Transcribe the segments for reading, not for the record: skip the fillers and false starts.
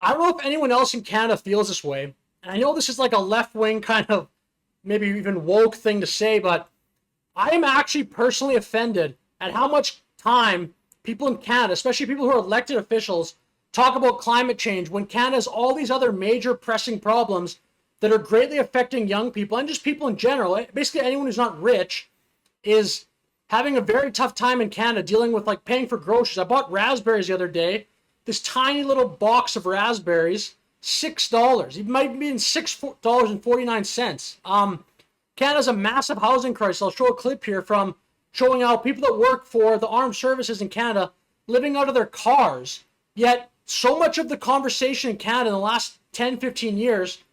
I don't know if anyone else in Canada feels this way. And I know this is like a left-wing kind of maybe even woke thing to say, but I am actually personally offended at how much time people in Canada, especially people who are elected officials, talk about climate change when Canada has all these other major pressing problems that are greatly affecting young people and just people in general. Basically, anyone who's not rich is having a very tough time in Canada dealing with like paying for groceries. I bought raspberries the other day. This tiny little box of raspberries, $6. It might be in $6.49. Canada's a massive housing crisis. I'll show a clip here from showing how people that work for the armed services in Canada living out of their cars. Yet so much of the conversation in Canada in the last 10, 15 years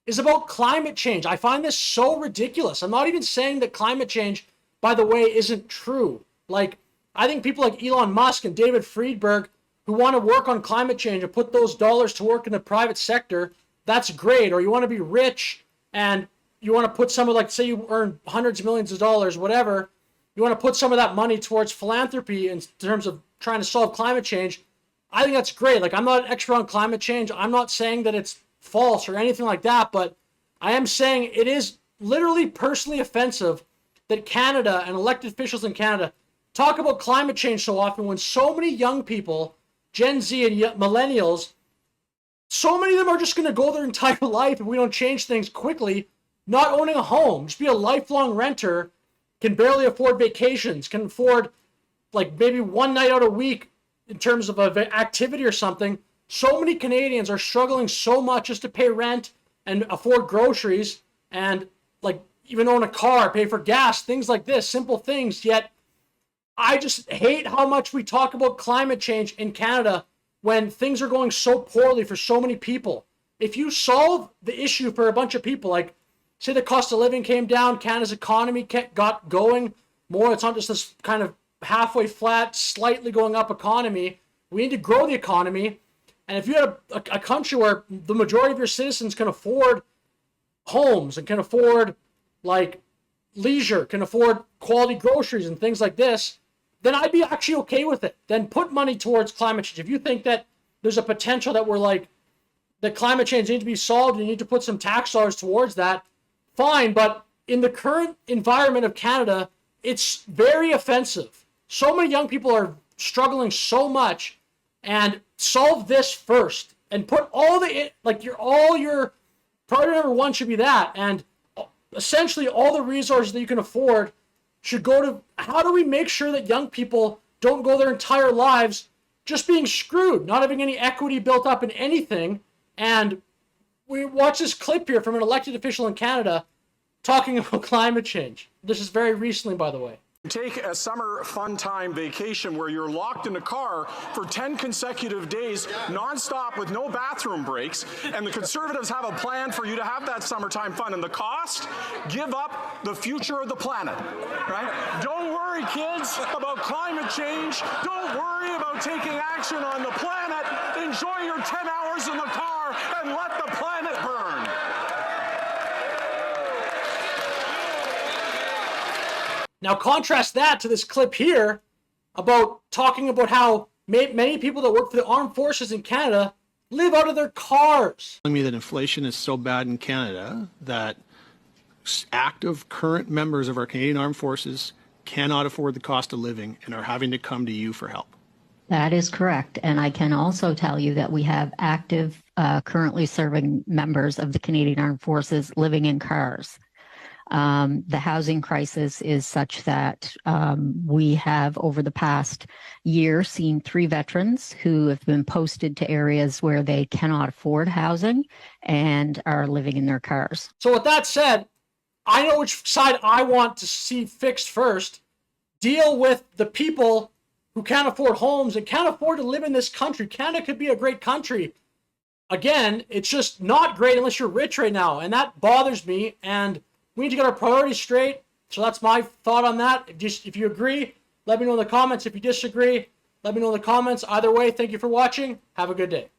is about climate change. I find this so ridiculous. I'm not even saying that climate change, by the way, isn't true. Like, I think people like Elon Musk and David Friedberg who want to work on climate change and put those dollars to work in the private sector, that's great. Or you want to be rich and you want to put some of, like, say you earn hundreds of millions of dollars, whatever, you want to put some of that money towards philanthropy in terms of trying to solve climate change. I think that's great. Like, I'm not an expert on climate change. I'm not saying that it's false or anything like that, but I am saying it is literally personally offensive that Canada and elected officials in Canada talk about climate change so often when so many young people, Gen Z and millennials, so many of them are just going to go their entire life if we don't change things quickly, not owning a home, just be a lifelong renter, can barely afford vacations, can afford like maybe one night out a week in terms of an activity or something. So many Canadians are struggling so much just to pay rent and afford groceries and like even own a car, pay for gas, things like this, simple things. Yet I just hate how much we talk about climate change in Canada when things are going so poorly for so many people. If you solve the issue for a bunch of people, like say the cost of living came down, Canada's economy got going more, it's not just this kind of halfway flat, slightly going up economy. We need to grow the economy. And if you had a country where the majority of your citizens can afford homes and can afford like leisure, can afford quality groceries and things like this, then I'd be actually okay with it. Then put money towards climate change. If you think that there's a potential that we're like, that climate change needs to be solved and you need to put some tax dollars towards that, fine. But in the current environment of Canada, it's very offensive. So many young people are struggling so much, and solve this first and put all the, like your priority number one should be that. And essentially all the resources that you can afford should go to how do we make sure that young people don't go their entire lives just being screwed, not having any equity built up in anything. And we watch this clip here from an elected official in Canada talking about climate change. This is very recently, by the way. Take a summer fun time vacation where you're locked in a car for 10 consecutive days nonstop with no bathroom breaks, and the Conservatives have a plan for you to have that summertime fun. And the cost? Give up the future of the planet, right? Don't worry, kids, about climate change. Don't worry about taking action on the planet. Enjoy your 10 hours in the car and let the planet burn. Now contrast that to this clip here about talking about how many people that work for the armed forces in Canada live out of their cars. Telling me that inflation is so bad in Canada that active current members of our Canadian Armed Forces cannot afford the cost of living and are having to come to you for help. That is correct. And I can also tell you that we have active, currently serving members of the Canadian Armed Forces living in cars. The housing crisis is such that we have, over the past year, seen 3 veterans who have been posted to areas where they cannot afford housing and are living in their cars. So with that said, I know which side I want to see fixed first. Deal with the people who can't afford homes and can't afford to live in this country. Canada could be a great country. Again, it's just not great unless you're rich right now, and that bothers me. And we need to get our priorities straight. So that's my thought on that. If you agree, let me know in the comments. If you disagree, let me know in the comments. Either way, thank you for watching. Have a good day.